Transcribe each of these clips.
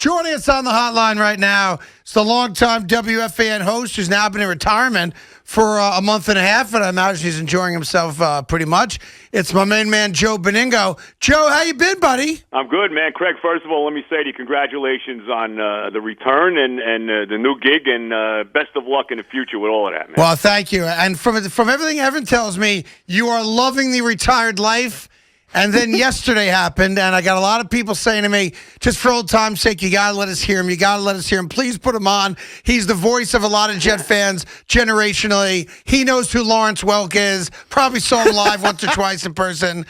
Joining us on the hotline right now is the longtime WFAN host who's now been in retirement for a month and a half, and I imagine he's enjoying himself pretty much. It's my main man, Joe Benigno. Joe, how you been, buddy? I'm good, man. Craig, first of all, let me say to you, congratulations on the return and the new gig, and best of luck in the future with all of that, man. Well, thank you. And from everything Evan tells me, you are loving the retired life. And then yesterday happened, and I got a lot of people saying to me, just for old time's sake, you got to let us hear him. You got to let us hear him. Please put him on. He's the voice of a lot of Jet fans generationally. He knows who Lawrence Welk is. Probably saw him live once or twice in person.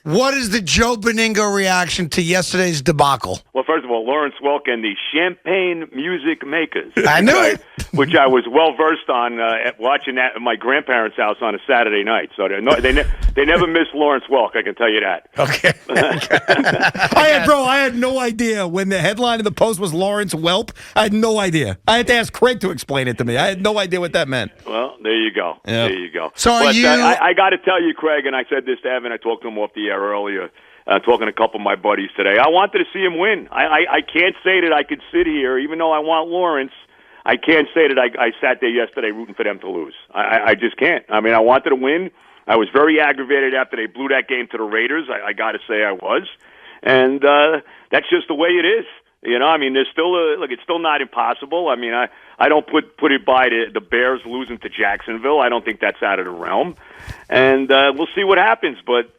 What is the Joe Benigno reaction to yesterday's debacle? Well, first of all, Lawrence Welk and the Champagne Music Makers. I knew it. Which I was well-versed on watching that at my grandparents' house on a Saturday night. So they never missed Lawrence Welk, I can tell you that. Okay. I had no idea when the headline of the Post was Lawrence Welp. I had no idea. I had to ask Craig to explain it to me. I had no idea what that meant. Well, there you go. Yep. There you go. So I got to tell you, Craig, and I said this to Evan, I talked to him off the air earlier, talking to a couple of my buddies today. I wanted to see him win. I can't say that I could sit here, even though I want Lawrence, I can't say that I sat there yesterday rooting for them to lose. I just can't. I mean, I wanted to win. I was very aggravated after they blew that game to the Raiders. I got to say I was. And that's just the way it is. You know, I mean, there's still it's still not impossible. I mean, I don't put it by the Bears losing to Jacksonville. I don't think that's out of the realm. And we'll see what happens. But,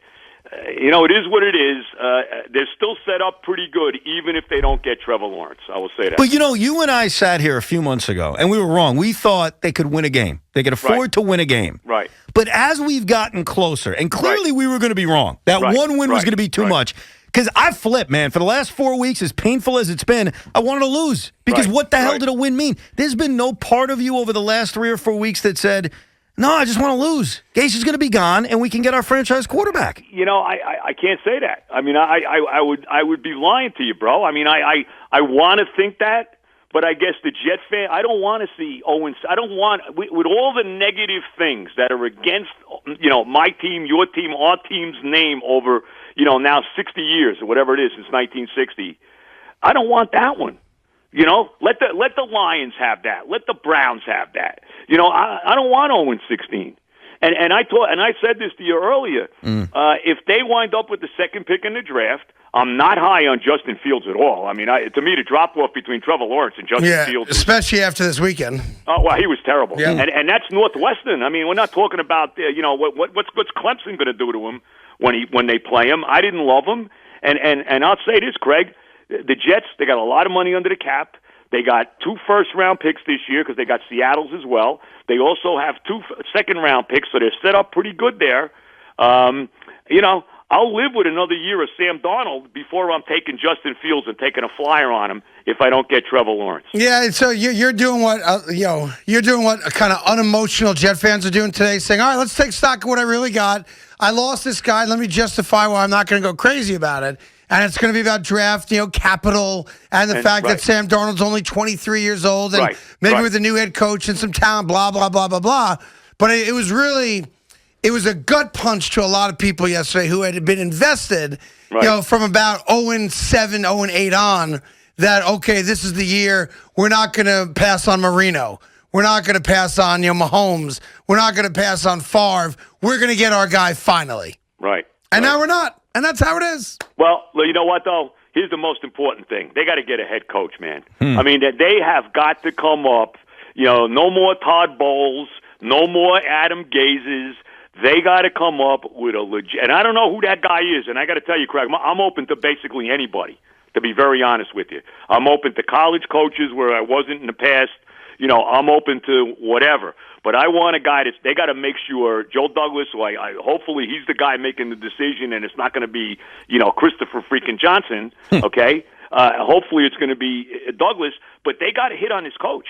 you know, it is what it is. They're still set up pretty good, even if they don't get Trevor Lawrence. I will say that. But, you know, you and I sat here a few months ago, and we were wrong. We thought they could win a game. They could afford to win a game. Right. But as we've gotten closer, and clearly we were going to be wrong. That one win was going to be too much. Because I flipped, man. For the last 4 weeks, as painful as it's been, I wanted to lose. Because what the hell did a win mean? There's been no part of you over the last 3 or 4 weeks that said, no, I just want to lose. Gase is going to be gone, and we can get our franchise quarterback. You know, I can't say that. I mean, I would be lying to you, bro. I mean, I want to think that, but I guess the Jet fan, I don't want to see Owens. I don't want, with all the negative things that are against, you know, my team, your team, our team's name over, you know, now 60 years or whatever it is since 1960. I don't want that one. You know, let the Lions have that. Let the Browns have that. You know, I don't want 0-16. And I said this to you earlier. If they wind up with the second pick in the draft, I'm not high on Justin Fields at all. I mean, to me, the drop off between Trevor Lawrence and Justin Fields, especially after this weekend. Oh well, he was terrible. Yeah. And that's Northwestern. I mean, we're not talking about you know what's Clemson going to do to him when they play him. I didn't love him, and I'll say this, Craig. The Jets, they got a lot of money under the cap. They got 2 first-round picks this year because they got Seattle's as well. They also have 2 second-round picks, so they're set up pretty good there. You know, I'll live with another year of Sam Darnold before I'm taking Justin Fields and taking a flyer on him if I don't get Trevor Lawrence. Yeah, so you're doing what you're doing what kind of unemotional Jet fans are doing today, saying, all right, let's take stock of what I really got. I lost this guy. Let me justify why I'm not going to go crazy about it. And it's going to be about draft, capital, and the fact that Sam Darnold's only 23 years old, and maybe with a new head coach and some talent, blah, blah, blah, blah, blah. But it was a gut punch to a lot of people yesterday who had been invested, from about 0-7, 0-8 on, that, okay, this is the year. We're not going to pass on Marino. We're not going to pass on Mahomes. We're not going to pass on Favre. We're going to get our guy finally. Right. And now we're not. And that's how it is. Well, you know what, though? Here's the most important thing. They got to get a head coach, man. I mean, they have got to come up, no more Todd Bowles, no more Adam Gazes. They got to come up with a legit, and I don't know who that guy is, and I got to tell you, Craig, I'm open to basically anybody, to be very honest with you. I'm open to college coaches where I wasn't in the past. I'm open to whatever. But I want a guy they got to make sure, Joe Douglas, hopefully he's the guy making the decision, and it's not going to be, Christopher freaking Johnson, okay? Hopefully it's going to be Douglas, but they got to hit on his coach.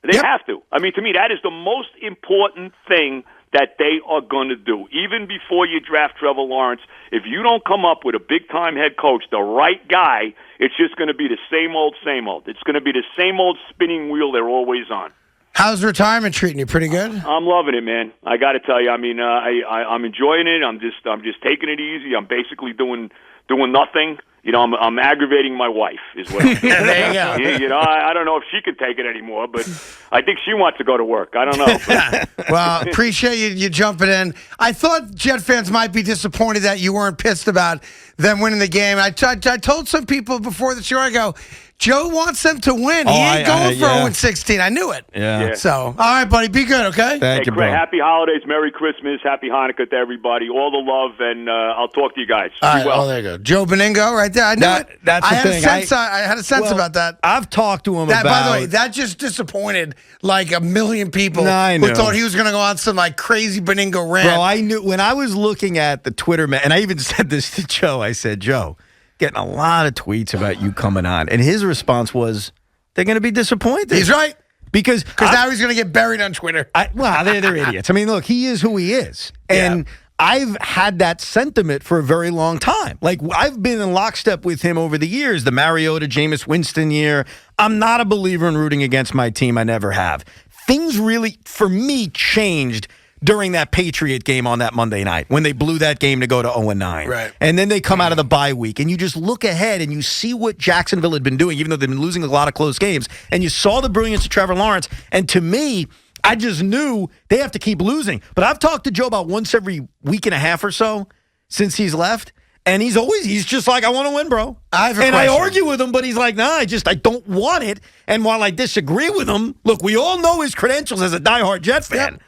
They have to. I mean, to me, that is the most important thing that they are going to do. Even before you draft Trevor Lawrence, if you don't come up with a big-time head coach, the right guy, it's just going to be the same old, same old. It's going to be the same old spinning wheel they're always on. How's retirement treating you? Pretty good? I'm loving it, man. I got to tell you. I mean, I'm enjoying it. I'm just taking it easy. I'm basically doing nothing. I'm aggravating my wife, is what I'm doing. There you go. I don't know if she can take it anymore, but I think she wants to go to work. I don't know. Well, appreciate you jumping in. I thought Jet fans might be disappointed that you weren't pissed about them winning the game. I told some people before the show, I go, Joe wants them to win. He ain't going for 0-16. I knew it. Yeah. So, all right, buddy, be good, okay? Thank you, bro. Happy holidays, Merry Christmas, Happy Hanukkah to everybody. All the love, and I'll talk to you guys. All right, well. there you go. Joe Benigno right there. I knew it. That's the thing. I had a sense about that. I've talked to him By about. the way, that just disappointed like a million people I who know. thought he was going to go on some like crazy Benigno rant. Bro, I knew when I was looking at the Twitter, and I even said this to Joe. I said, Joe, getting a lot of tweets about you coming on. And his response was, they're going to be disappointed. He's right. Because now he's going to get buried on Twitter. They're idiots. I mean, look, he is who he is. And I've had that sentiment for a very long time. Like, I've been in lockstep with him over the years, the Mariota, Jameis Winston year. I'm not a believer in rooting against my team. I never have. Things really, for me, changed during that Patriot game on that Monday night when they blew that game to go to 0-9. Right. And then they come out of the bye week, and you just look ahead and you see what Jacksonville had been doing, even though they've been losing a lot of close games, and you saw the brilliance of Trevor Lawrence. And to me, I just knew they have to keep losing. But I've talked to Joe about once every week and a half or so since he's left. And he's just like, I want to win, bro. I argue with him, but he's like, nah, I don't want it. And while I disagree with him, look, we all know his credentials as a diehard Jet fan. Yep.